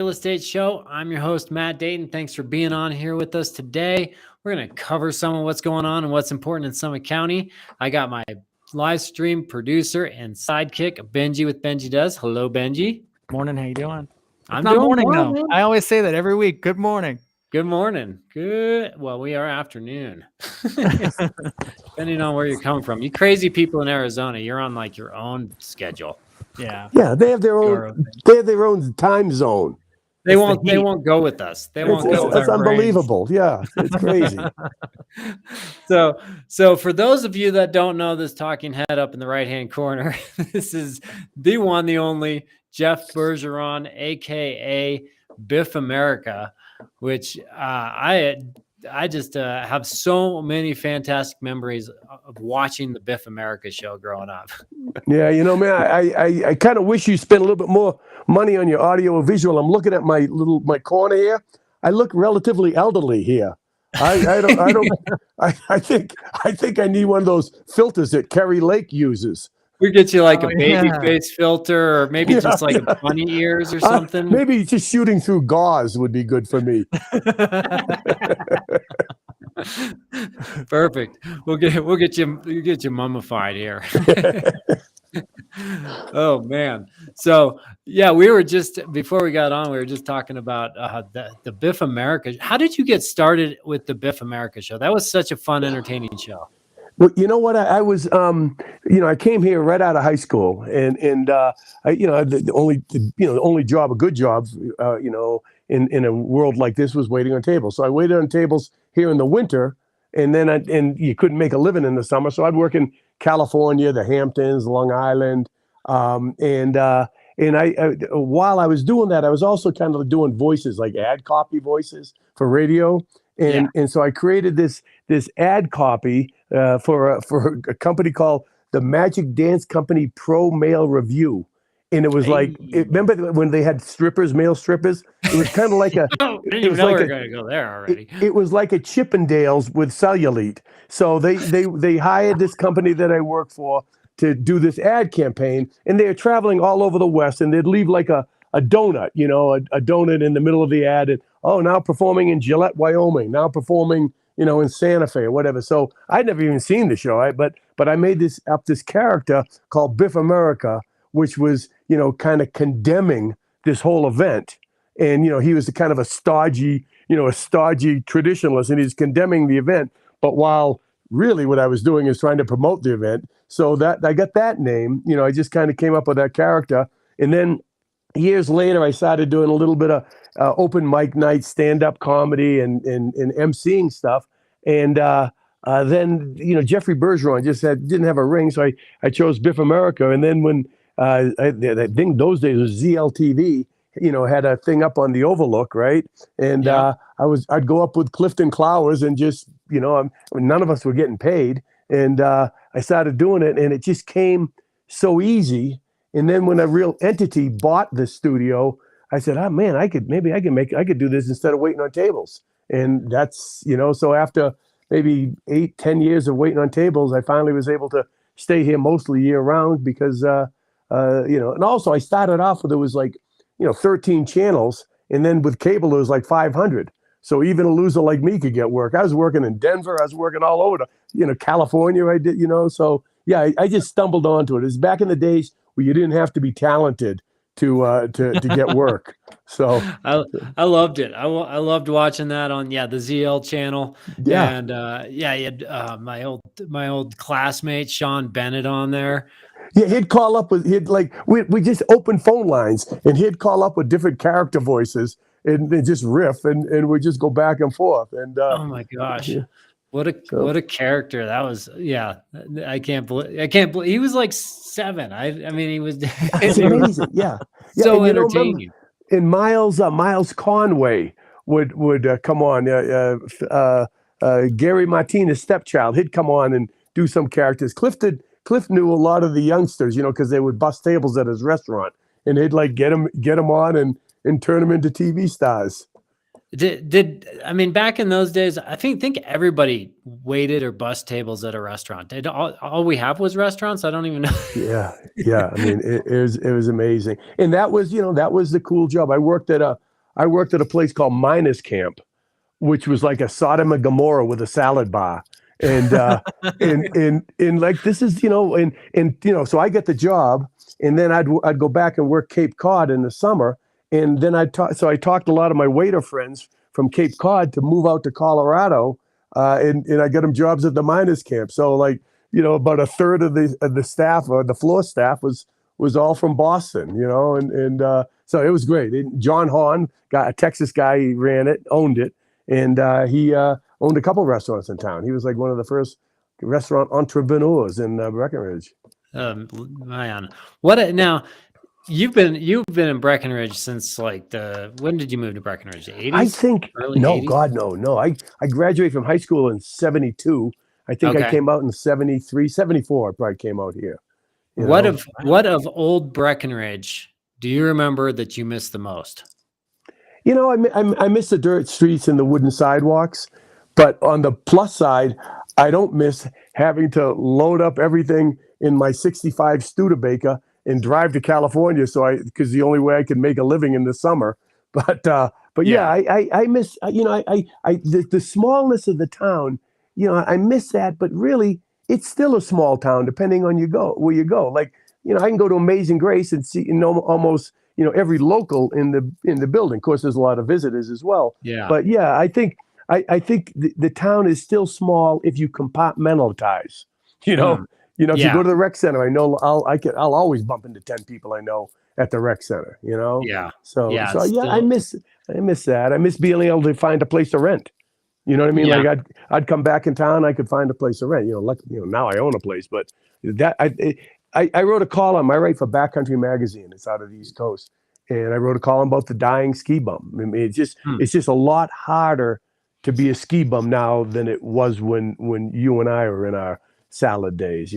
Real Estate Show. I'm your host, Matt Dayton. Thanks for being on here with us today. We're going to cover some of what's going on and what's important in Summit County. I got my live stream producer and sidekick, Benji with Benji Does. Hello, Benji. Morning. How you doing? I'm not doing morning well, though. man. I always say that every week. Good morning. Good morning. Good. Well, we are afternoon. Depending on where you're coming from. You crazy people in Arizona, you're on like your own schedule. Yeah. Yeah, they have their own time zone. They won't go with us. They won't go with That's our unbelievable. Yeah, it's crazy. So for those of you that don't know this talking head up in the right-hand corner, this is the one, the only Jeff Bergeron, aka Biff America, which I just have so many fantastic memories of watching the Biff America show growing up. Yeah, you know, man, I kind of wish you spent a little bit more money on your audio visual. I'm looking at my corner here. I look relatively elderly here. I think I need one of those filters that Kerry Lake uses. We get you like a baby face filter, or maybe just like a bunny ears or something. Maybe just shooting through gauze would be good for me. Perfect. We'll get you mummified here. Oh man. So yeah, we were just before we got on, we were just talking about the Biff America. How did you get started with the Biff America show? That was such a fun, entertaining show. Well, you know what? I was, I came here right out of high school, and the only job, a good job, in a world like this was waiting on tables. So I waited on tables here in the winter, and then and you couldn't make a living in the summer. So I'd work in California, the Hamptons, Long Island, and while I was doing that, I was also kind of doing voices, like ad copy voices for radio. And so I created this ad copy for a company called the Magic Dance Company Pro Male Review. And it was remember when they had strippers, male strippers? It was kind of like a. We're going to go there already. It was like a Chippendales with cellulite. So they hired this company that I work for to do this ad campaign, and they were traveling all over the West, and they'd leave like a donut, a donut in the middle of the ad, and now performing in Gillette, Wyoming, now performing, in Santa Fe or whatever. So I'd never even seen the show, but I made this character called Biff America, which was, kind of condemning this whole event. And, he was a kind of a stodgy traditionalist, and he's condemning the event. But while really what I was doing is trying to promote the event. So that I got that name, I just kind of came up with that character. And then years later, I started doing a little bit of open mic night, stand-up comedy, and emceeing stuff. And then, Jeffrey Bergeron just didn't have a ring, so I chose Biff America. And then when I think those days was ZLTV, had a thing up on the Overlook, right? And I'd go up with Clifton Clowers and just, none of us were getting paid. And I started doing it, and it just came so easy. And then when a real entity bought the studio, I said, "Oh man, I could do this instead of waiting on tables." And that's, so after maybe 8-10 years of waiting on tables, I finally was able to stay here mostly year round because, and also I started off with, it was like, 13 channels. And then with cable, it was like 500. So even a loser like me could get work. I was working in Denver. I was working all over, California. I did, so yeah, I just stumbled onto it. It's back in the days where you didn't have to be talented to get work. So I loved it. I loved watching that on the ZL channel. Yeah. And you had my old classmate Sean Bennett on there. Yeah, he'd call up with we just opened phone lines, and he'd call up with different character voices and just riff, and we just go back and forth. And oh my gosh. Yeah. What a character that was. Yeah. I can't believe he was like 7. I mean, he was it's amazing. Yeah. So entertaining. And Miles Conway would come on. Gary Martinez's stepchild, he'd come on and do some characters. Cliff knew a lot of the youngsters, because they would bust tables at his restaurant, and they'd like get them on and turn them into TV stars. I mean, back in those days, I think everybody waited or bust tables at a restaurant. Did all we have was restaurants? I don't even know. Yeah. I mean, it was amazing, and that was the cool job. I worked at a I worked at a place called Miners Camp, which was like a Sodom and Gomorrah with a salad bar. And and like this is, so I get the job, and then I'd go back and work Cape Cod in the summer. And then I talked a lot of my waiter friends from Cape Cod to move out to Colorado, and I got them jobs at the Miners Camp. So like, about a third of the staff, or the floor staff, was all from Boston, and so it was great. John Hahn, a Texas guy, he owned it, and he owned a couple restaurants in town. He was like one of the first restaurant entrepreneurs in Breckenridge. Man, now? You've been in Breckenridge since when did you move to Breckenridge? The 80s? I think early no, 80s? God, no. I graduated from high school in 72. I think I came out in 73, 74. I probably came out here. What of old Breckenridge do you remember that you miss the most? I miss the dirt streets and the wooden sidewalks, but on the plus side, I don't miss having to load up everything in my 65 Studebaker and drive to California. Because the only way I could make a living in the summer. But yeah, I miss, the smallness of the town, I miss that, but really it's still a small town, depending on where you go. Like, I can go to Amazing Grace and see, almost, every local in the building. Of course, there's a lot of visitors as well. Yeah. But yeah, I think the town is still small if you compartmentalize, if you go to the rec center, I know I'll always bump into 10 people I know at the rec center, Yeah. So I miss that. I miss being able to find a place to rent. You know what I mean? Yeah. Like I'd come back in town, I could find a place to rent. Now I own a place, but I wrote a column. I write for Backcountry Magazine. It's out of the East Coast, and I wrote a column about the dying ski bum. I mean, it's just a lot harder to be a ski bum now than it was when you and I were in our salad days,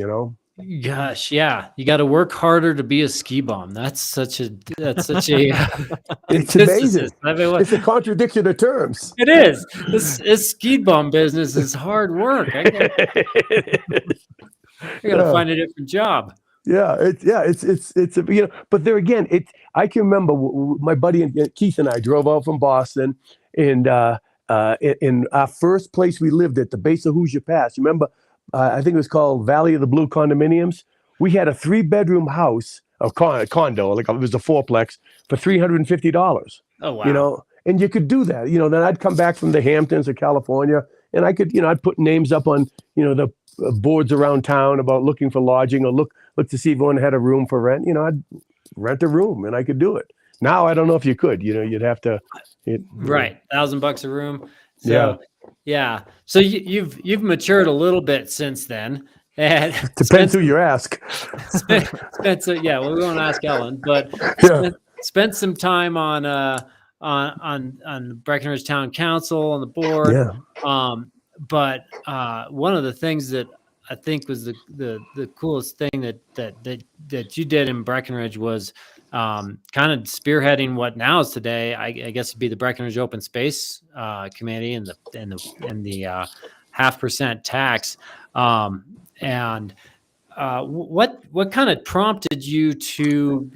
Gosh, yeah, you got to work harder to be a ski bum. That's such a it's amazing. I mean, it's a contradiction of terms. It is. This ski bum business is hard work. I got to find a different job. Yeah, it's but there again, I can remember my buddy Keith and I drove out from Boston, and in our first place we lived at the base of Hoosier Pass. You remember? I think it was called Valley of the Blue Condominiums. We had a 3-bedroom house, a condo, like it was a fourplex, for $350. Oh wow! And you could do that. Then I'd come back from the Hamptons or California, and I could, I'd put names up on, the boards around town about looking for lodging, or look to see if anyone had a room for rent. I'd rent a room, and I could do it. Now I don't know if you could. You'd have to. Right, $1,000 a room. So, yeah. So you've matured a little bit since then. And depends who you ask. We won't ask Ellen, but spent some time on Breckenridge Town Council on the board. Yeah. But one of the things that I think was the coolest thing that you did in Breckenridge was kind of spearheading what now is today. I guess it'd be the Breckenridge Open Space Committee and the 0.5% tax. What kind of prompted you to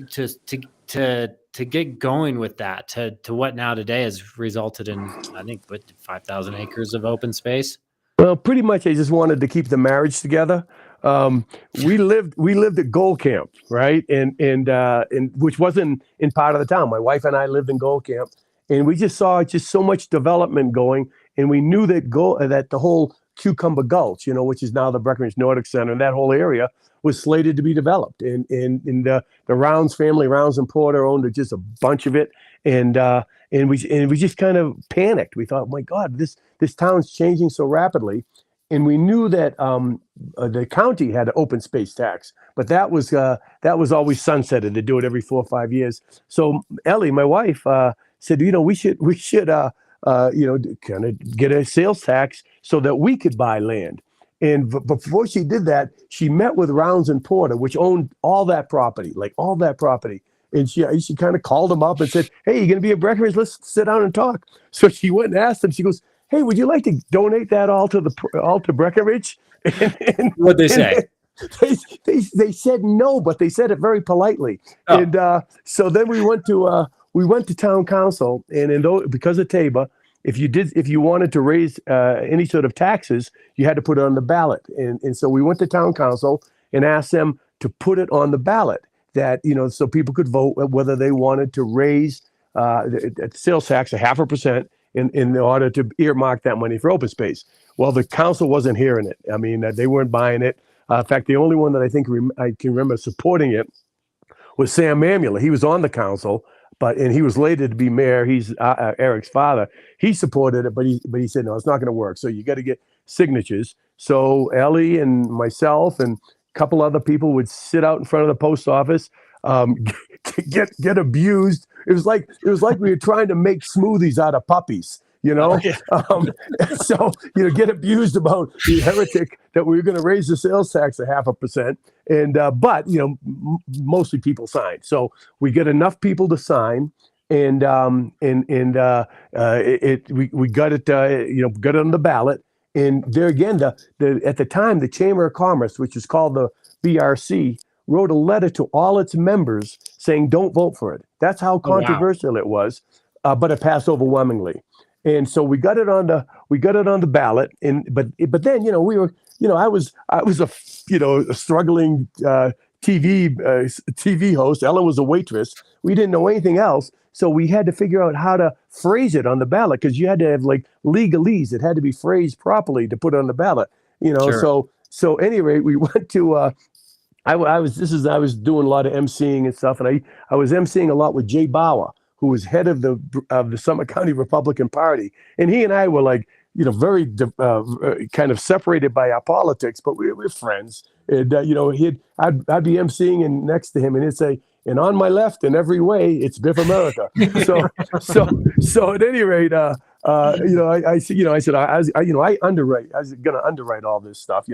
get going with that to what now today has resulted in, I think, 5,000 acres of open space? Well, pretty much I just wanted to keep the marriage together. We lived at Gold Camp, right? And which wasn't in part of the town. My wife and I lived in Gold Camp, and we just saw just so much development going, and we knew that the whole Cucumber Gulch, which is now the Breckenridge Nordic Center, and that whole area was slated to be developed. And the Rounds family, Rounds and Porter, owned just a bunch of it, and we just kind of panicked. We thought, my God, this town's changing so rapidly. And we knew that the county had an open space tax, but that was always sunsetted. They do it every 4 or 5 years. So Ellie, my wife, said, we should kind of get a sales tax so that we could buy land. And before she did that, she met with Rounds and Porter, which owned all that property. And she kind of called them up and said, "Hey, you're going to be at Breckenridge? Let's sit down and talk." So she went and asked them. She goes, "Hey, would you like to donate that all to Breckenridge?" What'd they say? They said no, but they said it very politely. Oh. And so then we went to we went to town council, and because of TABA, if you wanted to raise any sort of taxes, you had to put it on the ballot. And so we went to town council and asked them to put it on the ballot, that, so people could vote whether they wanted to raise the sales tax 0.5% in order to earmark that money for open space. Well, the council wasn't hearing it. I mean, they weren't buying it. In fact, the only one that I think I can remember supporting it was Sam Mamula. He was on the council, and he was later to be mayor. He's Eric's father. He supported it, but he said, no, it's not going to work. So you got to get signatures. So Ellie and myself and a couple other people would sit out in front of the post office, get abused. It was like we were trying to make smoothies out of puppies. So get abused about the heretic that we were going to raise the sales tax 0.5%, and but mostly people signed. So we get enough people to sign, and we got it got it on the ballot. And there again, at the time, the Chamber of Commerce, which is called the BRC, wrote a letter to all its members saying don't vote for it. That's how controversial it was, but it passed overwhelmingly. And so we got it on the ballot, but then we were I was a struggling TV host. Ellen was a waitress. We didn't know anything else, so we had to figure out how to phrase it on the ballot, because you had to have like legalese. It had to be phrased properly to put it on the ballot. Sure. So anyway, we went to. I was doing a lot of emceeing and stuff, and I was emceeing a lot with Jay Bauer, who was head of the Summit County Republican Party, and he and I were like, very kind of separated by our politics, but we're friends. And I'd be emceeing and next to him, and he'd say, "And on my left, in every way, it's Biff America." so at any rate, I said I underwrite. I was going to underwrite all this stuff.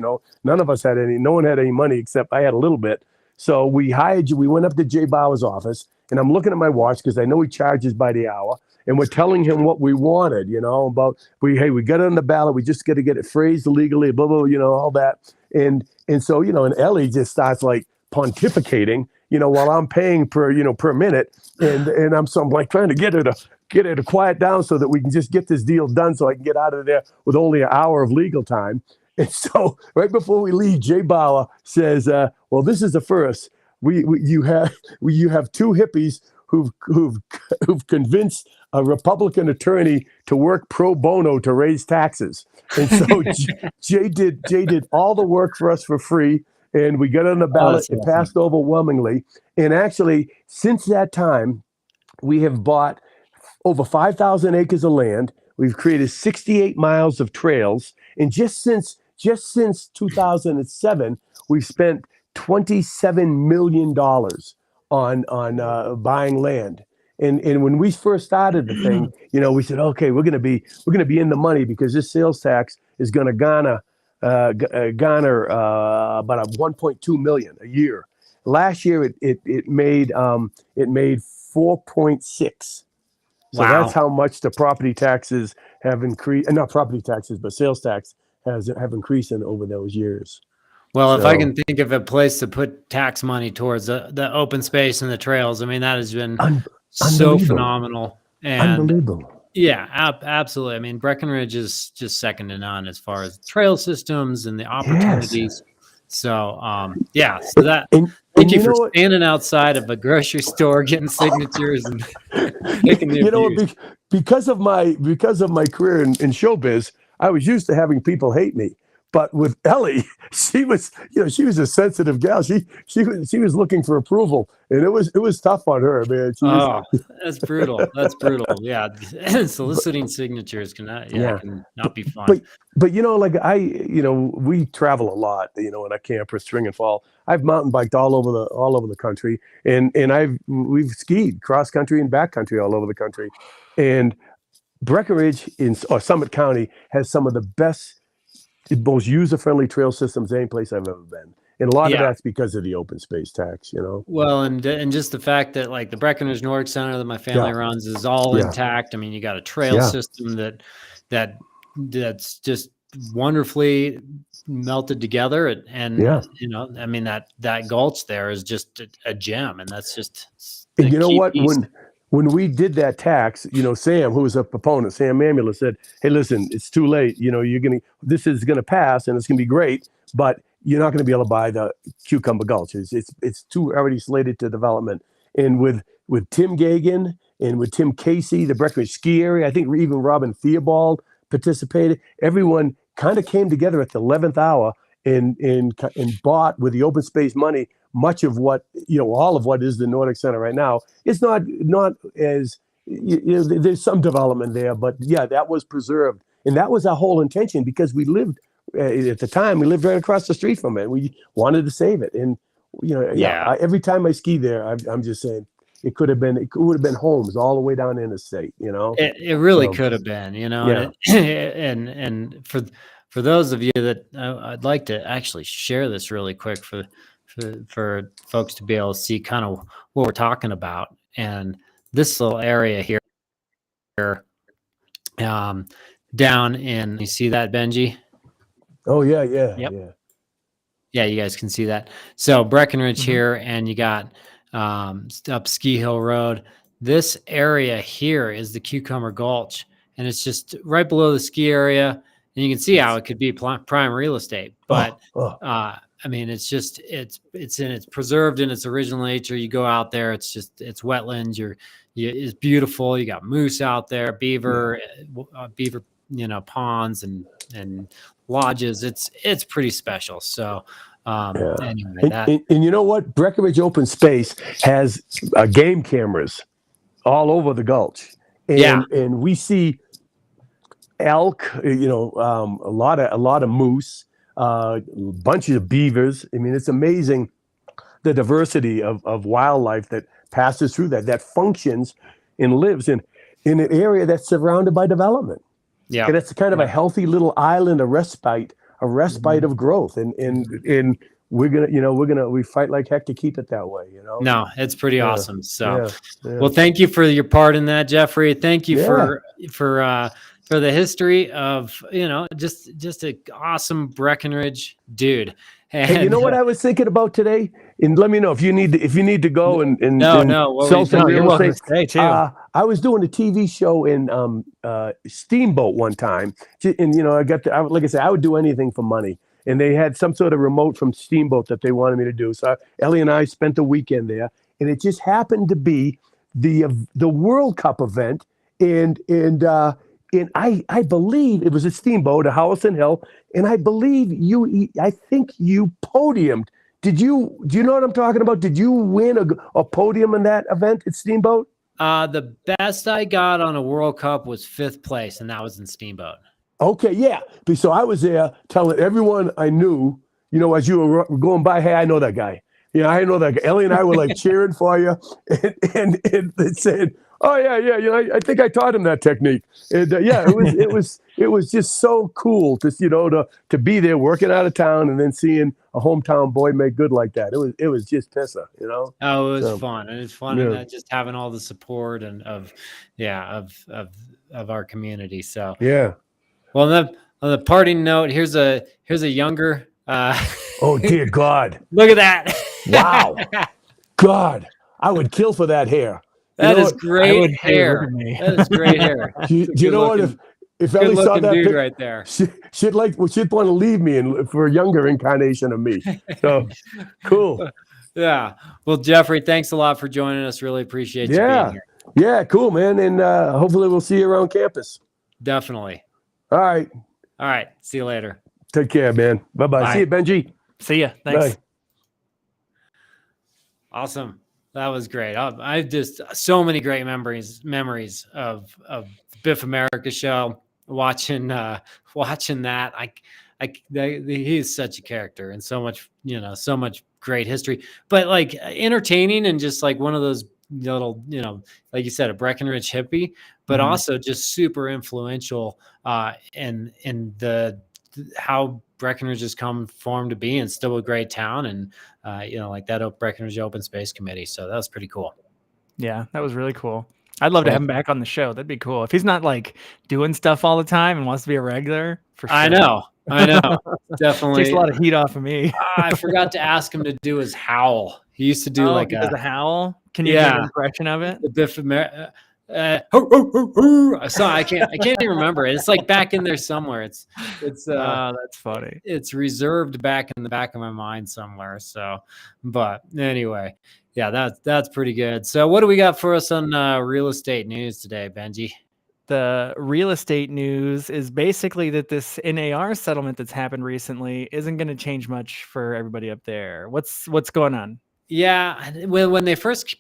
None of us had any. No one had any money except I had a little bit. So we hired you. We went up to Jay Bauer's office. And I'm looking at my watch because I know he charges by the hour, and we're telling him what we wanted, about we got it on the ballot. We just got to get it phrased legally, blah, blah, all that. And so, and Ellie just starts like pontificating, while I'm paying per minute. And I'm like trying to get her to quiet down so that we can just get this deal done so I can get out of there with only an hour of legal time. And so right before we leave, Jay Bauer says, well, this is the first. You have two hippies who've convinced a Republican attorney to work pro bono to raise taxes, and so Jay did all the work for us for free, and we got on the ballot. It passed overwhelmingly, and actually since that time, we have bought over 5,000 acres of land. We've created 68 miles of trails, and just since 2007, we've spent $27 million on buying land. And when we first started the thing, we said, okay, we're going to be in the money because this sales tax is going to garner about $1.2 million a year. Last year it made 4.6. So that's how much the property taxes have increased. Not property taxes, but sales tax have increased over those years. Well, if I can think of a place to put tax money towards the open space and the trails, I mean, that has been so phenomenal. And unbelievable. Yeah, absolutely. I mean, Breckenridge is just second to none as far as trail systems and the opportunities. Yes. So, so that, thank you for standing outside of a grocery store, getting signatures and making the because of my career in showbiz, I was used to having people hate me. But with Ellie, she was a sensitive gal. She was looking for approval, and it was tough on her, man. That's brutal. That's brutal. Yeah, soliciting signatures cannot be fun. But we travel a lot. In a camper, String and Fall. I've mountain biked all over the country, and we've skied cross country and back country all over the country, and Breckenridge or Summit County has some of the best, most user-friendly trail systems any place I've ever been. And a lot of that's because of the open space tax, Well, and just the fact that like the Breckenridge Nordic Center that my family runs is all intact. I mean, you got a trail system that's just wonderfully melted together. And I mean, that gulch there is just a gem. And that's just, and you know what? when we did that tax, Sam, who was a proponent, Sam Mamula said, "Hey, listen, it's too late. This is gonna pass and it's gonna be great, but you're not gonna be able to buy the Cucumber Gulch. It's too already slated to development." And with Tim Gagan and with Tim Casey, the Breckenridge ski area, I think even Robin Theobald participated. Everyone kind of came together at the 11th hour and bought with the open space money much of what all of what is the Nordic Center right now. It's not as there's some development there, but yeah, that was preserved, and that was our whole intention because we lived at the time we lived right across the street from it. We wanted to save it, and every time I ski there, I'm just saying it would have been homes all the way down in the state. It really could have been, and for those of you that I'd like to actually share this really quick for folks to be able to see kind of what we're talking about. And this little area here, down in, you see that, Benji? Oh yeah. Yep. Yeah, you guys can see that. So Breckenridge here, and you got up Ski Hill Road. This area here is the Cucumber Gulch, and it's just right below the ski area. And you can see how it could be prime real estate, but I mean, it's preserved in its original nature. You go out there, it's wetlands. It's beautiful. You got moose out there, beaver, ponds and lodges. It's pretty special. So anyway, and you know what? Breckenridge Open Space has game cameras all over the gulch, and we see elk, a lot of moose, bunches of beavers. I mean, it's amazing the diversity of wildlife that passes through that functions and lives in an area that's surrounded by development. Yeah, and it's kind of a healthy little island, a respite of growth, and we fight like heck to keep it that way. No, it's pretty awesome. So, well, thank you for your part in that, Jeffrey. Thank you for the history of, just an awesome Breckenridge dude. And, hey, you know what I was thinking about today? And let me know if you need to go and sell some real estate. I was doing a TV show in Steamboat one time, and like I said, I would do anything for money. And they had some sort of remote from Steamboat that they wanted me to do. So Ellie and I spent the weekend there, and it just happened to be the World Cup event, and I believe it was a Steamboat, a Howison Hill, and I believe I think you podiumed. Do you know what I'm talking about? Did you win a podium in that event at Steamboat? The best I got on a World Cup was 5th place, and that was in Steamboat. Okay, yeah. So I was there telling everyone I knew, as you were going by, hey, I know that guy. I know that guy. Ellie and I were like cheering for you, and they said, "Oh yeah. I think I taught him that technique." And it was just so cool to be there working out of town and then seeing a hometown boy make good like that. It was just pissa, Oh, it was fun, and it's fun, and just having all the support and of our community. So yeah. Well, on the parting note, here's a younger. Oh dear God! Look at that! Wow, God, I would kill for that hair. That is great hair. That is great hair. Do you know what? If Ellie saw that dude right there, she'd want to leave me for a younger incarnation of me. So cool. Yeah. Well, Jeffrey, thanks a lot for joining us. Really appreciate you being here. Yeah, cool, man. And hopefully we'll see you around campus. Definitely. All right. See you later. Take care, man. Bye-bye. See you, Benji. See ya. Thanks. Bye. Awesome. That was great. I've just so many great memories of the Biff America show. Watching that, he's such a character and so much great history. But like entertaining and just like one of those little, like you said, a Breckenridge hippie, but also just super influential in the how Breckenridge has formed to be and still a great town, and like that Breckenridge Open Space Committee. So that was pretty cool. Yeah, that was really cool. I'd love to have him back on the show. That'd be cool. If he's not like doing stuff all the time and wants to be a regular, for sure. I know. Definitely takes a lot of heat off of me. I forgot to ask him to do his howl. He used to do a howl. Can you make an impression of it? The Biff America. I can't even remember it. It's like back in there somewhere. It's that's funny. It's reserved back in the back of my mind somewhere. So, but anyway, yeah, that's pretty good. So what do we got for us on real estate news today, Benji? The real estate news is basically that this NAR settlement that's happened recently isn't going to change much for everybody up there. What's going on? Yeah, when they first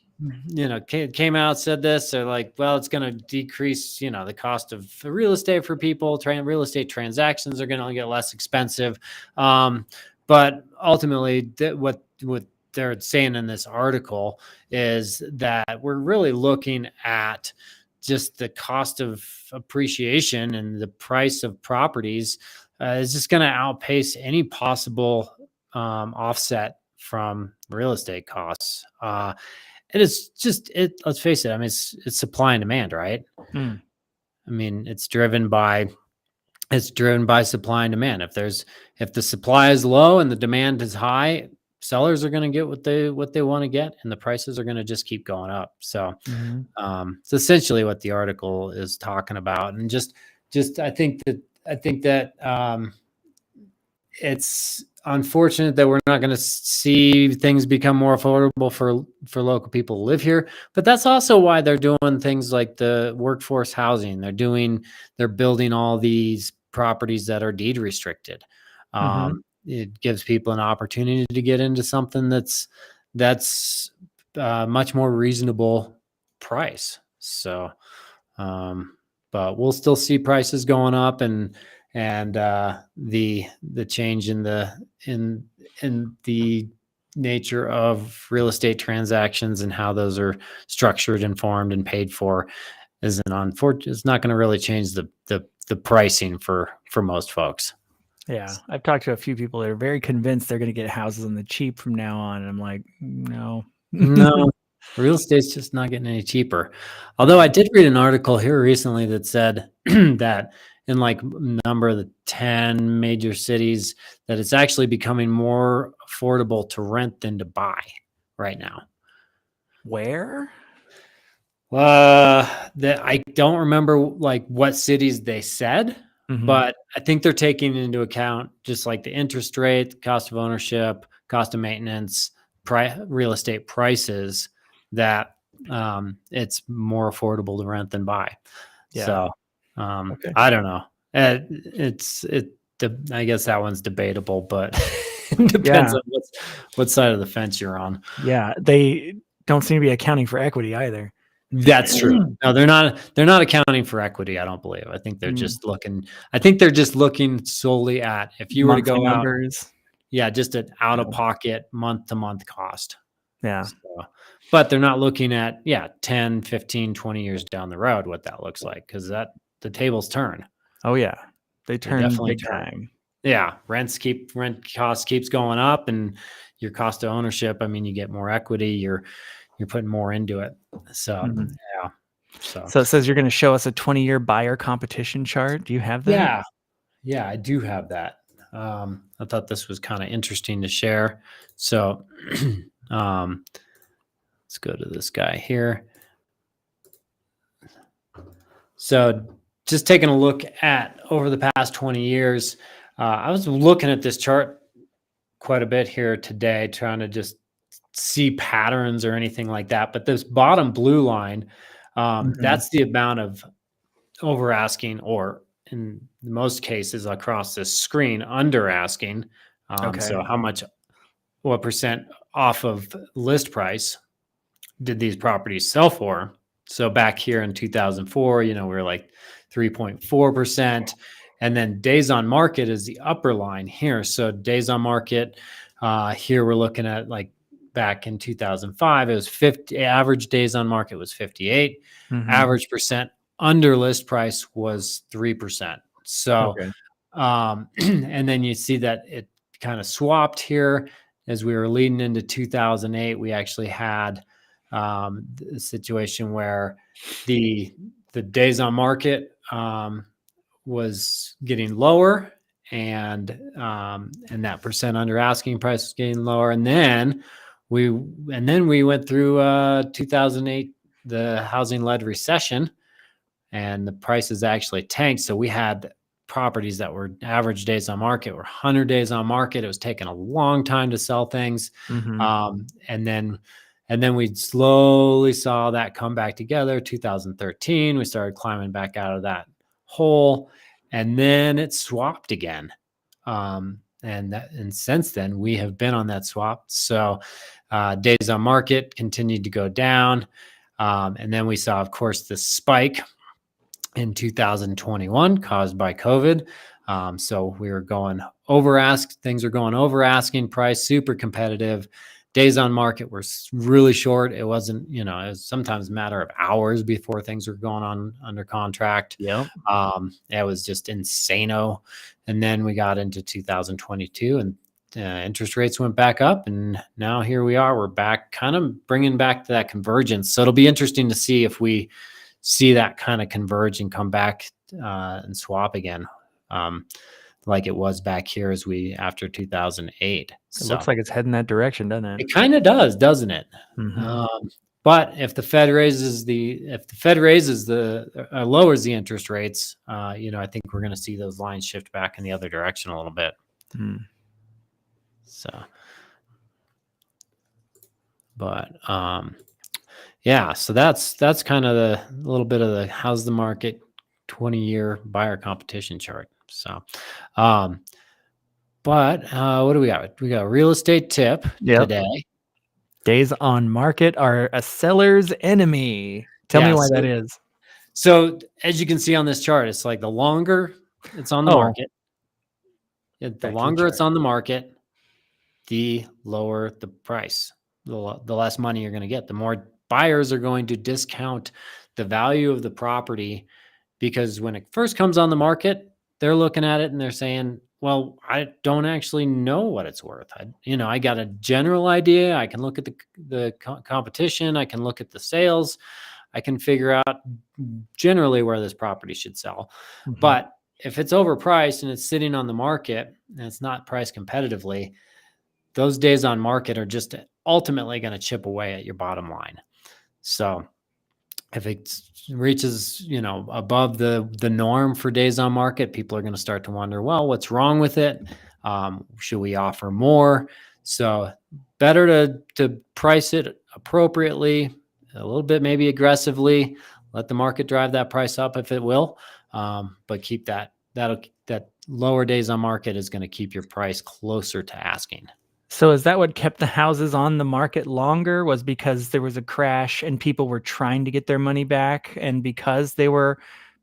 came out, said this, they're like, well, it's going to decrease the cost of real estate for people. Real estate transactions are going to get less expensive, but ultimately what they're saying in this article is that we're really looking at just the cost of appreciation, and the price of properties is just going to outpace any possible offset from real estate costs. It is just let's face it. I mean, it's supply and demand, right? I mean, it's driven by supply and demand. If the supply is low and the demand is high, sellers are going to get what they want to get, and the prices are going to just keep going up. So it's essentially what the article is talking about. And just I think that it's unfortunate that we're not going to see things become more affordable for local people to live here, but that's also why they're doing things like the workforce housing. They're building all these properties that are deed restricted. It gives people an opportunity to get into something that's much more reasonable price. So, but we'll still see prices going up, and the change in the nature of real estate transactions and how those are structured and formed and paid for is it's not going to really change the pricing for most folks. Yeah, I've talked to a few people that are very convinced they're going to get houses on the cheap from now on, and I'm like, no. Real estate's just not getting any cheaper. Although I did read an article here recently that said that in like number of the 10 major cities, that it's actually becoming more affordable to rent than to buy right now. Where? That I don't remember like what cities they said, but I think they're taking into account just like the interest rate, cost of ownership, cost of maintenance, real estate prices, that it's more affordable to rent than buy. Yeah. So I don't know. I guess that one's debatable, but it depends on what side of the fence you're on. Yeah, they don't seem to be accounting for equity either. That's true. No, they're not accounting for equity, I don't believe. I think they're just looking. I think they're just looking solely at if you were to go numbers. Just an out of pocket month to month cost. Yeah. So, but they're not looking at 10, 15, 20 years down the road what that looks like, because the tables turn. Oh yeah. They turn big time. Yeah. Rent cost keeps going up, and your cost of ownership, I mean, you get more equity, you're putting more into it. So So it says you're going to show us a 20-year buyer competition chart. Do you have that? Yeah, I do have that. I thought this was kind of interesting to share. So let's go to this guy here. So just taking a look at over the past 20 years, I was looking at this chart quite a bit here today, trying to just see patterns or anything like that. But this bottom blue line, that's the amount of over asking, or in most cases across this screen, under asking. So what percent off of list price did these properties sell for? So back here in 2004, we were like 3.4%. And then days on market is the upper line here. So days on market, here we're looking at like back in 2005, it was 50. Average days on market was 58. Average percent under list price was 3%. So, and then you see that it kind of swapped here as we were leading into 2008. We actually had the situation where the days on market was getting lower, and that percent under asking price was getting lower. And then and then we went through 2008, the housing-led recession, and the prices actually tanked. So we had properties that were average days on market were 100 days on market. It was taking a long time to sell things. Mhm. And then we slowly saw that come back together. 2013, we started climbing back out of that hole, and then it swapped again. And since then we have been on that swap. So days on market continued to go down. And then we saw, of course, this spike in 2021 caused by COVID. So we were going over ask, things are going over asking price, super competitive. Days on market were really short. It wasn't, it was sometimes a matter of hours before things were going on under contract. Yep. It was just insano. And then we got into 2022 and interest rates went back up, and now here we are. We're back, kind of bringing back to that convergence. So it'll be interesting to see if we see that kind of converge and come back and swap again, like it was back here after 2008. It looks like it's heading that direction, doesn't it? It kind of does, doesn't it? Mhm. But if the Fed lowers the interest rates, I think we're going to see those lines shift back in the other direction a little bit. So, but yeah, so that's kind of a little bit of the how's the market 20-year buyer competition chart. So, but what do we got? We got a real estate tip today. Days on market are a seller's enemy. Tell me why that is. So as you can see on this chart, it's like the longer it's on the market, the longer it's on the market, the lower the price, the less money you're going to get. The more buyers are going to discount the value of the property, because when it first comes on the market, they're looking at it and they're saying, well, I don't actually know what it's worth. I got a general idea. I can look at the competition. I can look at the sales. I can figure out generally where this property should sell. Mhm. But if it's overpriced and it's sitting on the market and it's not priced competitively, those days on market are just ultimately going to chip away at your bottom line. So if it reaches, above the norm for days on market, people are going to start to wonder, well, what's wrong with it? Should we offer more? So better to price it appropriately, a little bit maybe aggressively, let the market drive that price up if it will, but keep that lower days on market is going to keep your price closer to asking. So is that what kept the houses on the market longer, was because there was a crash and people were trying to get their money back, and because they were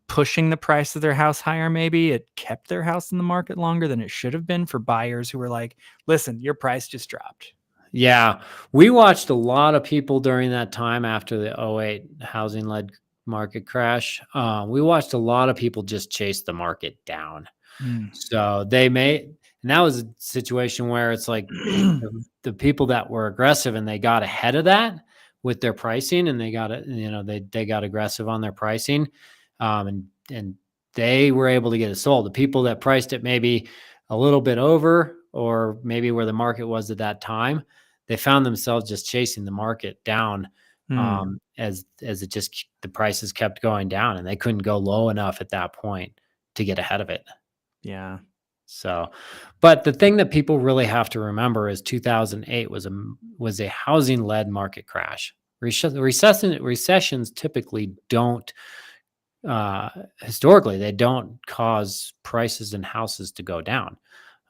pushing the price of their house higher, maybe it kept their house in the market longer than it should have been for buyers who were like, listen, your price just dropped? Yeah, we watched a lot of people during that time after the 2008 housing-led market crash. We watched a lot of people just chase the market down. So and that was a situation where it's like the people that were aggressive and they got ahead of that with their pricing, and they got it, they got aggressive on their pricing, and they were able to get it sold. The people that priced it maybe a little bit over, or maybe where the market was at that time, they found themselves just chasing the market down, as the prices kept going down, and they couldn't go low enough at that point to get ahead of it. Yeah. So, but the thing that people really have to remember is 2008 was a housing-led market crash. Recessions typically don't, historically, they don't cause prices in houses to go down.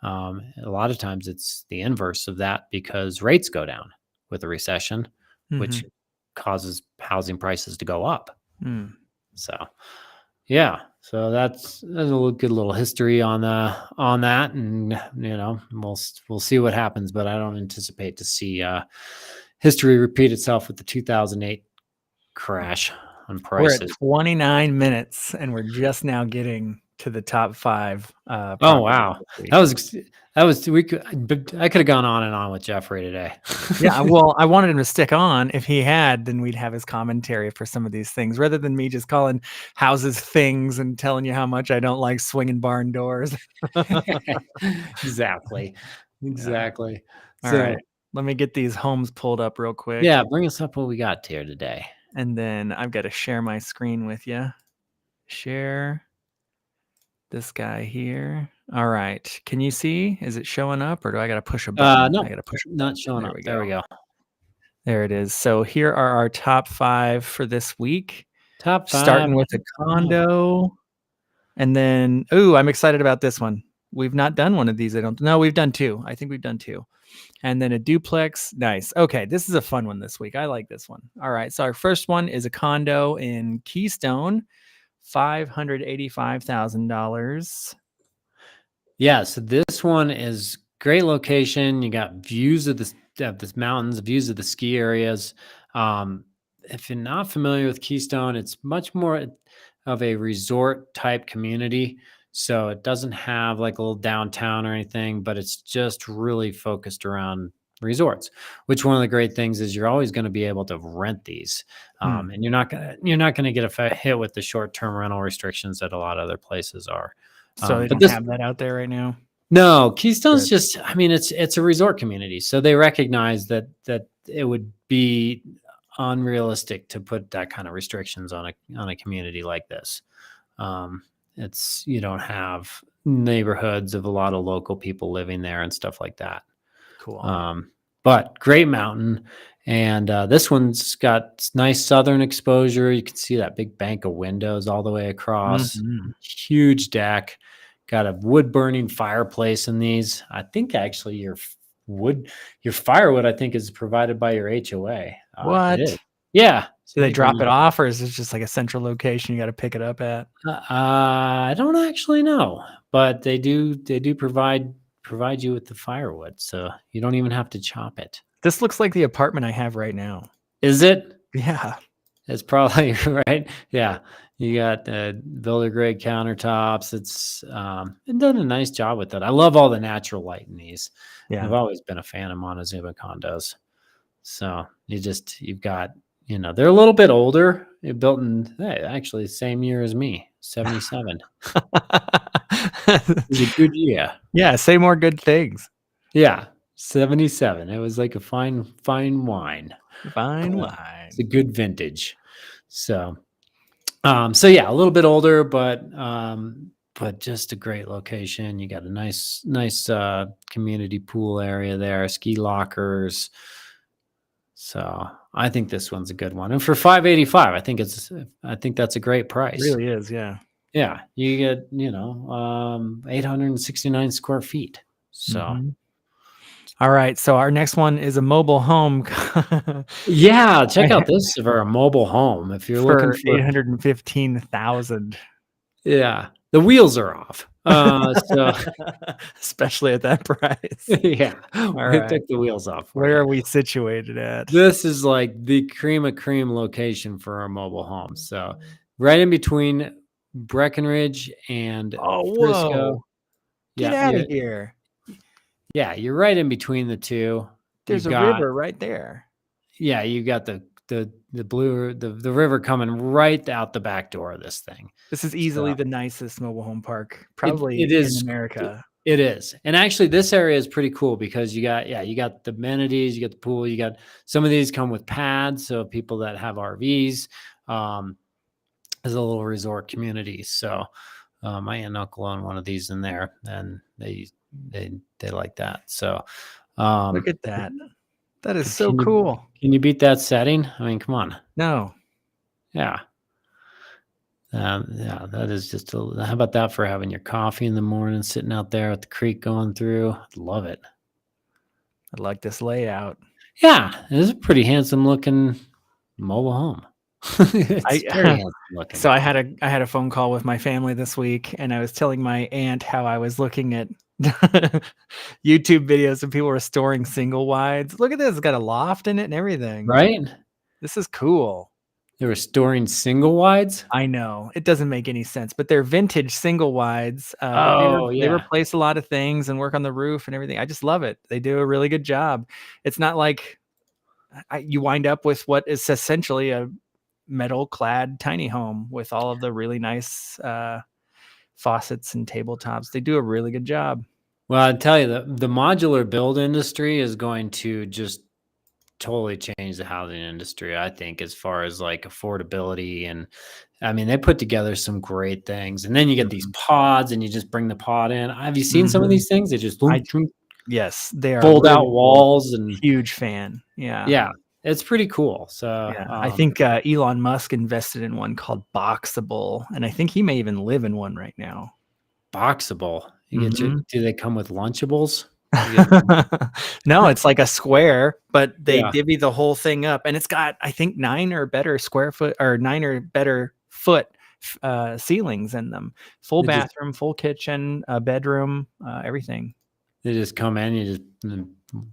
A lot of times it's the inverse of that, because rates go down with a recession, which causes housing prices to go up. So, yeah. So that's a good little history on that, and we'll see what happens. But I don't anticipate to see history repeat itself with the 2008 crash on prices. We're at 29 minutes, and we're just now getting to the top 5. Oh wow, I could have gone on and on with Jeffrey today. Yeah, well, I wanted him to stick on. If he had, then we'd have his commentary for some of these things, rather than me just calling houses things and telling you how much I don't like swinging barn doors. Exactly. All So, right. Let me get these homes pulled up real quick. Yeah, bring us up what we got here today. And then I've got to share my screen with you. Share this guy here. All right. Can you see? Is it showing up or do I got to push a button? No, I got to push a not button. showing up. There we go. There it is. So here are our top 5 for this week. Top 5. Starting with a condo. And then, I'm excited about this one. We've not done one of these. We've done 2. I think we've done 2. And then a duplex. Nice. Okay, this is a fun one this week. I like this one. All right, so our first one is a condo in Keystone, $585,000. Yeah, so this one is great location. You got views of the mountains, views of the ski areas. If you're not familiar with Keystone, it's much more of a resort type community. So it doesn't have like a little downtown or anything, but it's just really focused around resorts, which one of the great things is you're always going to be able to rent these. And you're not going to get hit with the short-term rental restrictions that a lot of other places are. So they don't have that out there right now? No, Keystone's just, I mean, it's a resort community. So they recognize that it would be unrealistic to put that kind of restrictions on a community like this. You don't have neighborhoods of a lot of local people living there and stuff like that. Cool. But great mountain. And this one's got nice southern exposure. You can see that big bank of windows all the way across. Mm-hmm. Huge deck. Got a wood burning fireplace in these. I think actually your firewood, I think, is provided by your HOA. What? It is. Yeah. Do they drop it off, or is it just like a central location you got to pick it up at? I don't actually know, but they do provide you with the firewood, so you don't even have to chop it. This looks like the apartment I have right now. Is it? Yeah. It's probably right. Yeah. You got builder grade countertops. It's done a nice job with it. I love all the natural light in these. Yeah. I've always been a fan of Montezuma condos. So you've got, they're a little bit older. They're built in actually the same year as me, 77. It's a good year. Yeah. Say more good things. Yeah. 77. It was like a fine wine. Fine wine. It's a good vintage. So yeah, a little bit older, but just a great location. You got a nice community pool area there, ski lockers. So I think this one's a good one. And for $585, I think that's a great price. It really is, yeah. Yeah, you get 869 square feet. So. Mm-hmm. All right, so our next one is a mobile home. Yeah, check out this for a mobile home if you're looking for $815,000. Yeah, the wheels are off. So especially at that price. Yeah, all right. Right. Took the wheels off. Where are we situated at? This is like the cream of cream location for our mobile home. So right in between Breckenridge and Frisco. Whoa. Get out of here. Yeah, you're right in between the two. There's a river right there. Yeah, you got the river coming right out the back door of this thing. This is easily the nicest mobile home park probably it is in America. It is. And actually this area is pretty cool because you got the amenities, you got the pool, you got some of these come with pads. So people that have RVs, as a little resort community. So my aunt and uncle own one of these in there and they like that. So look at that. That is so cool. Can you beat that setting? I mean, come on. No. Yeah. Yeah, that is just how about that for having your coffee in the morning, sitting out there with the creek going through? Love it. I like this layout. Yeah, it is a pretty handsome looking mobile home. It's very handsome looking. So I had a phone call with my family this week, and I was telling my aunt how I was looking at YouTube videos of people restoring single wides. Look at this; it's got a loft in it and everything. Right? This is cool. They're restoring single wides. I know it doesn't make any sense, but they're vintage single wides. They replace a lot of things and work on the roof and everything. I just love it. They do a really good job. It's not like you wind up with what is essentially a metal clad tiny home with all of the really nice faucets and tabletops. They do a really good job. Well, I tell you, the modular build industry is going to just totally change the housing industry, I think, as far as like affordability. And I mean, they put together some great things. And then you get these pods and you just bring the pod in. Have you seen some of these things? They just Yes, they are fold really out cool. walls and Huge fan. Yeah. yeah, it's pretty cool. So Yeah. I think Elon Musk invested in one called Boxable, and I think he may even live in one right now. Boxable. You get your, do they come with Lunchables? No, it's like a square, but they Yeah. divvy the whole thing up, and it's got, I think, 9 or better square foot or 9 or better foot ceilings in them. Full bathroom, full kitchen, bedroom, everything. They just come in, you just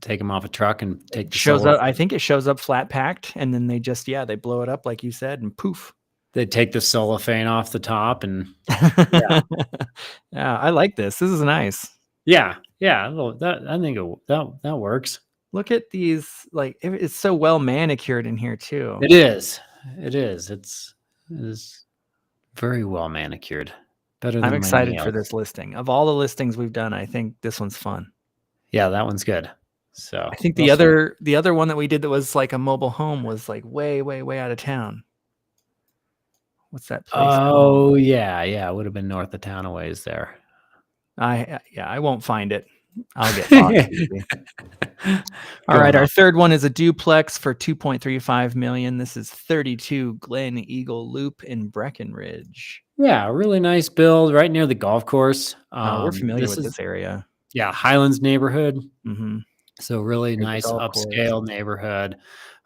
take them off a truck and take the shows up. I think it shows up flat packed, and then they just they blow it up like you said, and poof. They take the cellophane off the top and yeah, I like this. This is nice. Yeah. Well, I think that works. Look at these, like it's so well manicured in here too. It is. It is very well manicured. Better than I'm excited for this listing. Of all the listings we've done, I think this one's fun. Yeah, that one's good. So I think the other one that we did that was like a mobile home was like way out of town. What's that place? Oh yeah, it would have been north of town a ways there. I won't find it. I'll get lost. All right, our third one is a duplex for $2.35 million. This is 32 Glen Eagle Loop in Breckenridge. Yeah, really nice build right near the golf course. We're familiar with this area. Yeah, Highlands neighborhood. Mm-hmm. So really nice upscale neighborhood.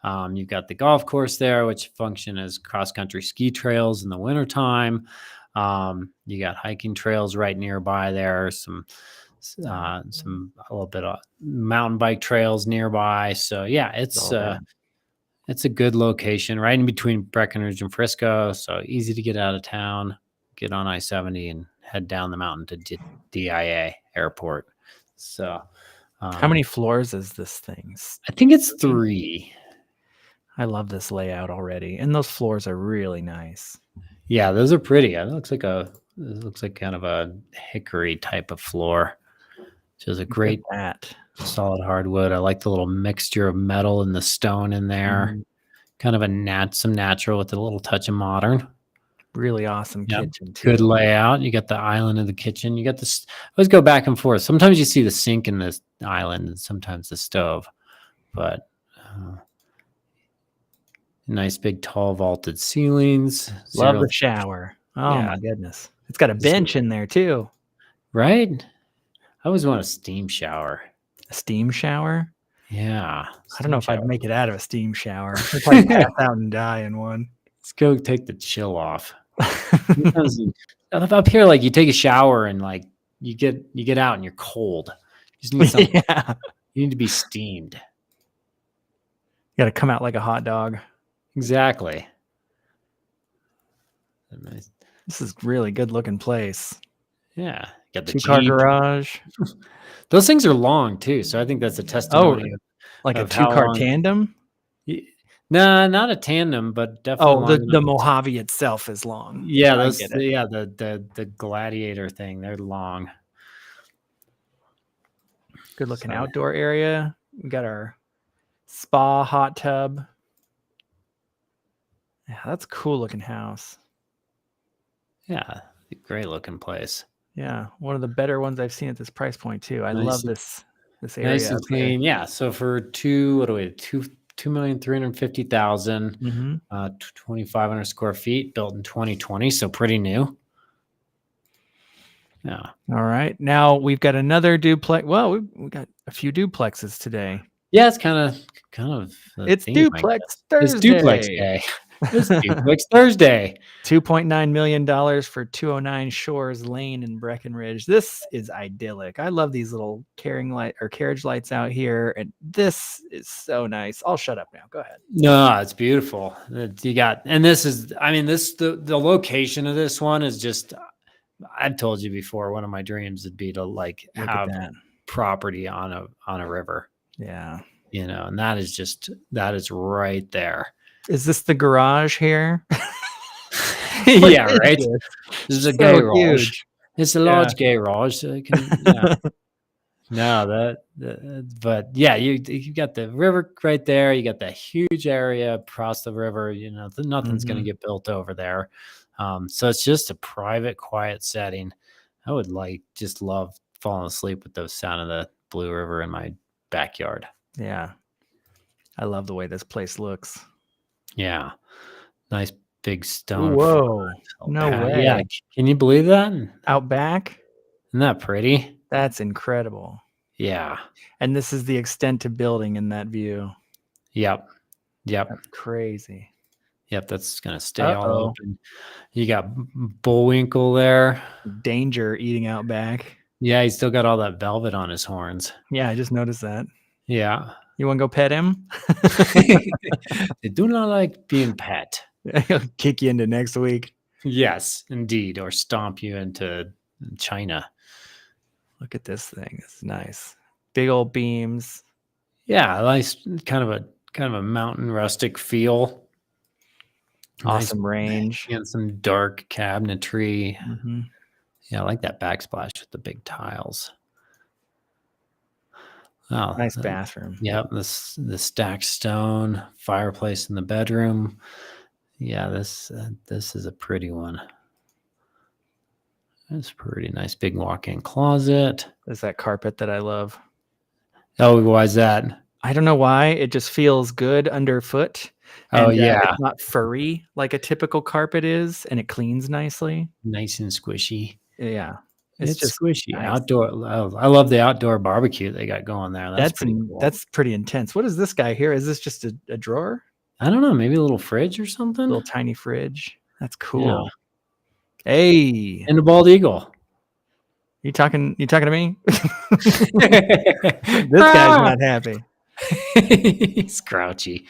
You've got the golf course there, which function as cross-country ski trails in the wintertime. You got hiking trails right nearby there, a little bit of mountain bike trails nearby. So yeah, it's a good location right in between Breckenridge and Frisco. So easy to get out of town, get on I-70 and head down the mountain to DIA airport. So how many floors is this thing? I think it's 3. I love this layout already. And those floors are really nice. Yeah, those are pretty. It looks like kind of a hickory type of floor. Which is a great solid hardwood. I like the little mixture of metal and the stone in there. Kind of some natural with a little touch of modern. Really awesome kitchen too. Good layout. You got the island in the kitchen. You got this. Always go back and forth. Sometimes you see the sink in this island, and sometimes the stove. But nice big tall vaulted ceilings. Love the shower. Oh my goodness! It's got a bench in there too. Right. I always want a steam shower. A steam shower? Yeah. I don't know if I'd make it out of a steam shower. I'd probably pass out and die in one. Let's go take the chill off. Up here, like you take a shower and like you get out and you're cold. You just need something. You need to be steamed. You got to come out like a hot dog. Exactly. Nice. This is really good looking place. Yeah. Got the 2-car garage. Those things are long too. So I think that's a testimony. Like a 2-car tandem? No, not a tandem, but definitely. The Mojave itself is long. Yeah, the Gladiator thing. They're long. Good looking outdoor area. We got our spa hot tub. Yeah, that's a cool looking house. Yeah, great looking place. Yeah, one of the better ones I've seen at this price point too. I love this area. Nice and clean. Yeah. So for $2,350,000, 2,500 square feet, built in 2020, so pretty new. Yeah. All right. Now we've got another duplex. Well, we got a few duplexes today. Yeah, it's kind of. It's duplex Thursday. It's duplex day. It's duplex Thursday. $2.9 million for 209 Shores Lane in Breckenridge. This is idyllic. I love these little carriage lights out here, and this is so nice. I'll shut up now. Go ahead. No, it's beautiful. The location of this one is just. I've told you before. One of my dreams would be to have property on a river. Yeah, and that is right there. Is this the garage here? Yeah, right. This is a garage. Huge. It's a large garage. So it can, No, but yeah, you got the river right there. You got that huge area across the river. Nothing's going to get built over there. So it's just a private, quiet setting. I would just love falling asleep with the sound of the Blue River in my backyard. Yeah. I love the way this place looks. Yeah. Nice big stone. Whoa. No way. Yeah. Can you believe that? Out back? Isn't that pretty? That's incredible. Yeah. And this is the extent to building in that view. Yep. That's crazy. Yep. That's going to stay all open. You got Bullwinkle there. Danger eating out back. Yeah. He's still got all that velvet on his horns. Yeah. I just noticed that. Yeah. You want to go pet him? They do not like being pet. He'll kick you into next week. Yes, indeed. Or stomp you into China. Look at this thing. It's nice. Big old beams. Yeah, nice kind of a mountain rustic feel. Awesome Nice range. and some dark cabinetry. Mm-hmm. Yeah, I like that backsplash with the big tiles. Oh, Nice bathroom. Yep, the stacked stone fireplace in the bedroom. Yeah, this is a pretty one. It's pretty nice. Big walk-in closet. There's that carpet that I love. Oh, why is that? I don't know why. It just feels good underfoot. Oh, And, yeah. it's not furry like a typical carpet is, and it cleans nicely. Nice and squishy. Yeah. It's just squishy. nice. Outdoor. I love the outdoor barbecue they got going there. That's pretty cool. That's pretty intense. What is this guy here? Is this just a drawer? I don't know. Maybe a little fridge or something. Little tiny fridge. That's cool. Yeah. Hey, And a bald eagle. you talking to me? This guy's not happy. He's grouchy.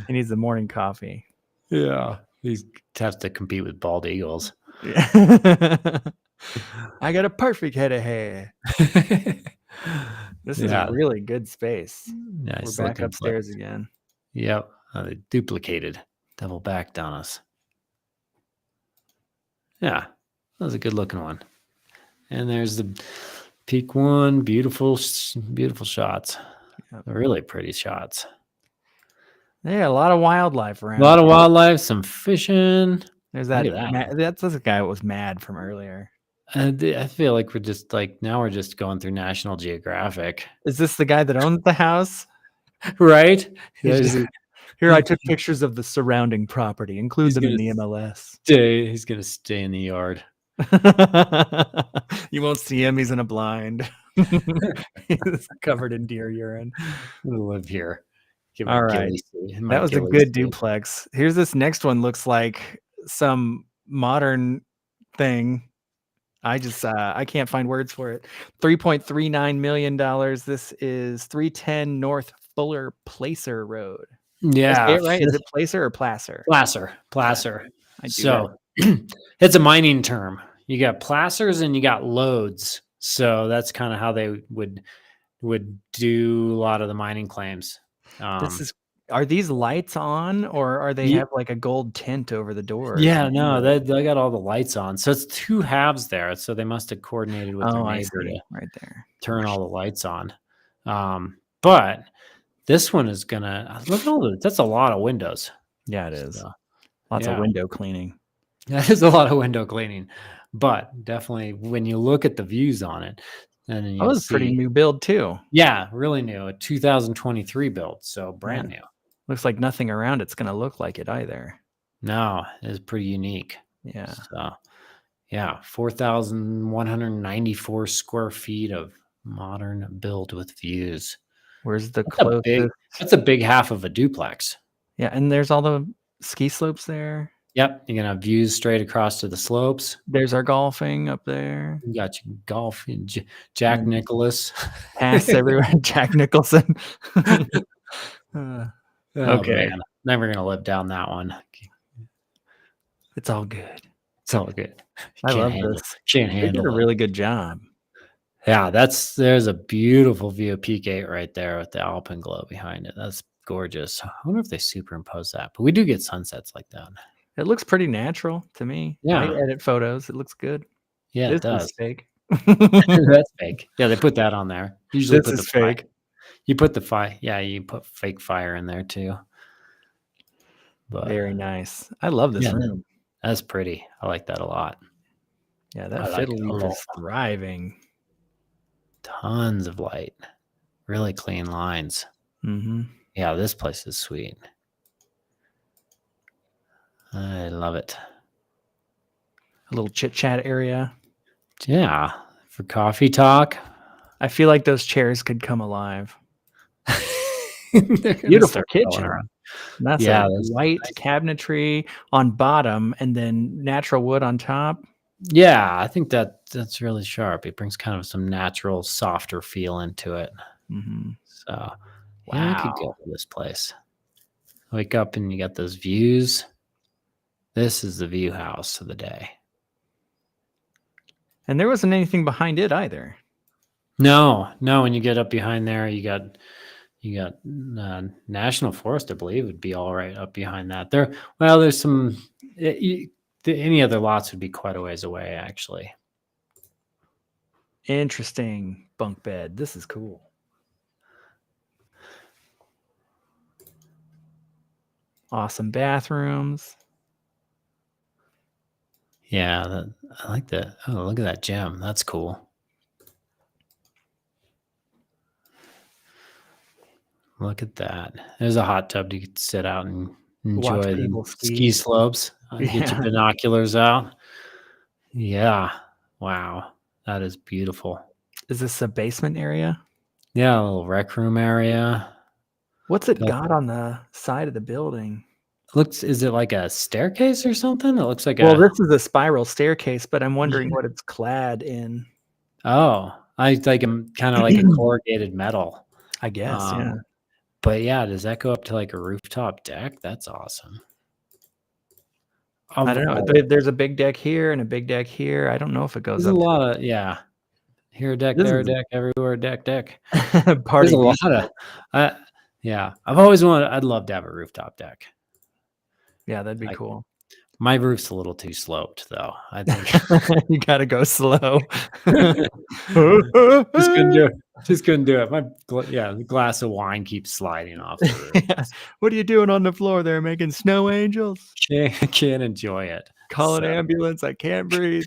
He needs the morning coffee. Yeah. He has to compete with bald eagles. I got a perfect head of hair. This is a really good space. Nice. We're back upstairs again. Yep. They duplicated. Double backed on us. Yeah. That was a good looking one. And there's the peak one. Beautiful shots. Yep. Really pretty shots. Yeah, a lot of wildlife around. A lot of wildlife, some fishing. There's Look that. at that. That's the guy that was mad from earlier. I feel like now we're just going through National Geographic. Is this the guy that owns the house? Right? Here, I took pictures of the surrounding property. Include them in the MLS. He's going to stay in the yard. You won't see him. He's in a blind. He's covered in deer urine. We'll live here. All right. That was a good duplex. Here's this next one. Looks like some modern thing. I can't find words for it. $3.39 million. This is 310 North Fuller Placer Road. Yeah. Is it right? Is it Placer or Placer? Placer. So it's a mining term. You got placers and you got loads. So that's kind of how they would do a lot of the mining claims. Are these lights on, or are they have like a gold tint over the door? Yeah, no, they got all the lights on. So it's two halves there. So they must have coordinated with their neighbor to right there turn all the lights on. But this one is gonna look. That's a lot of windows. Yeah, it is. Lots of window cleaning. That is a lot of window cleaning. But definitely, when you look at the views on it, and then was pretty new build too. Yeah, really new. A 2023 build, so brand new. Looks like nothing around it's going to look like it either. No, it's pretty unique. Yeah. So, yeah, 4,194 square feet of modern build with views. Where's the closest? That's a big half of a duplex. Yeah, and there's all the ski slopes there. Yep, you're gonna have views straight across to the slopes. There's our golfing up there. You got your golf, Jack Nicklaus. Pass everywhere, Jack Nicholson. Okay, man. Never gonna live down that one. It's all good. It's all good. I love this. Can't handle it. They did a really good job. Yeah, there's a beautiful view of Peak 8 right there with the Alpenglow behind it. That's gorgeous. I wonder if they superimpose that, but we do get sunsets like that. It looks pretty natural to me. Yeah. I edit photos. It looks good. Yeah, it does. Fake. That's fake. Yeah, they put that on there. Usually This put is the fire. fake. You put the fire. Yeah, you put fake fire in there too. But Very nice. I love this yeah, room. that's pretty. I like that a lot. Yeah, I that like fiddle it a leaf lot. is thriving. Tons of light. Really clean lines. Mm-hmm. Yeah, this place is sweet. I love it. A little chit chat area. Yeah, for coffee talk. I feel like those chairs could come alive. They're gonna Beautiful start rolling kitchen. around. That's Yeah, a that's white nice. cabinetry on bottom and then natural wood on top. Yeah, I think that's really sharp. It brings kind of some natural, softer feel into it. Mm-hmm. So, yeah, I could go Wow. to this place. Wake up and you got those views. This is the view house of the day. And there wasn't anything behind it either. No. When you get up behind there, you got National Forest, I believe, would be all right up behind that. There's some. Any other lots would be quite a ways away, actually. Interesting bunk bed. This is cool. Awesome bathrooms. Yeah, I like that. Oh, look at that gem. That's cool. Look at that. There's a hot tub to sit out and Watch enjoy the people ski ski. slopes. Get your Yeah. binoculars out. Yeah. Wow. That is beautiful. Is this a basement area? Yeah, a little rec room area. What's it Built- got on the side of the building? Is it like a staircase or something? It looks like Well, this is a spiral staircase, but I'm wondering Yeah. what it's clad in. Oh, I like kind of like a corrugated metal. I guess, yeah. But yeah, does that go up to like a rooftop deck? That's awesome. I don't know. There's a big deck here and a big deck here. I don't know if it goes There's up. a lot of here a deck, This there a is- deck, everywhere a deck. Party. There's a lot of I've always I'd love to have a rooftop deck. Yeah, that'd be cool. My roof's a little too sloped though. I think You gotta go slow. just couldn't do it. The glass of wine keeps sliding off the roof. Yeah. What are you doing on the floor there? Making snow angels? Can't enjoy it. Call an ambulance. I can't breathe.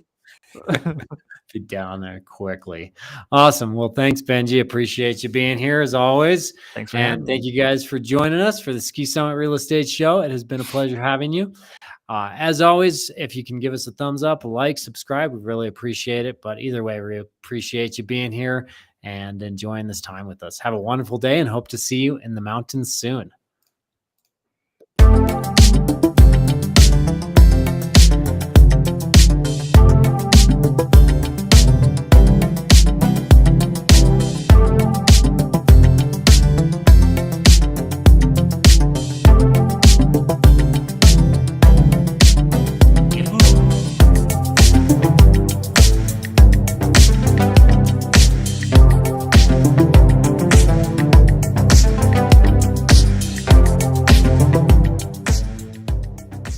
Be down there quickly. Awesome. Well, thanks, Benji. Appreciate you being here as always. Thanks for having And me. thank you guys for joining us for the Ski Summit Real Estate Show. It has been a pleasure having you. As always, if you can give us a thumbs up, a like, subscribe, we really appreciate it. But either way, we appreciate you being here and enjoying this time with us. Have a wonderful day and hope to see you in the mountains soon.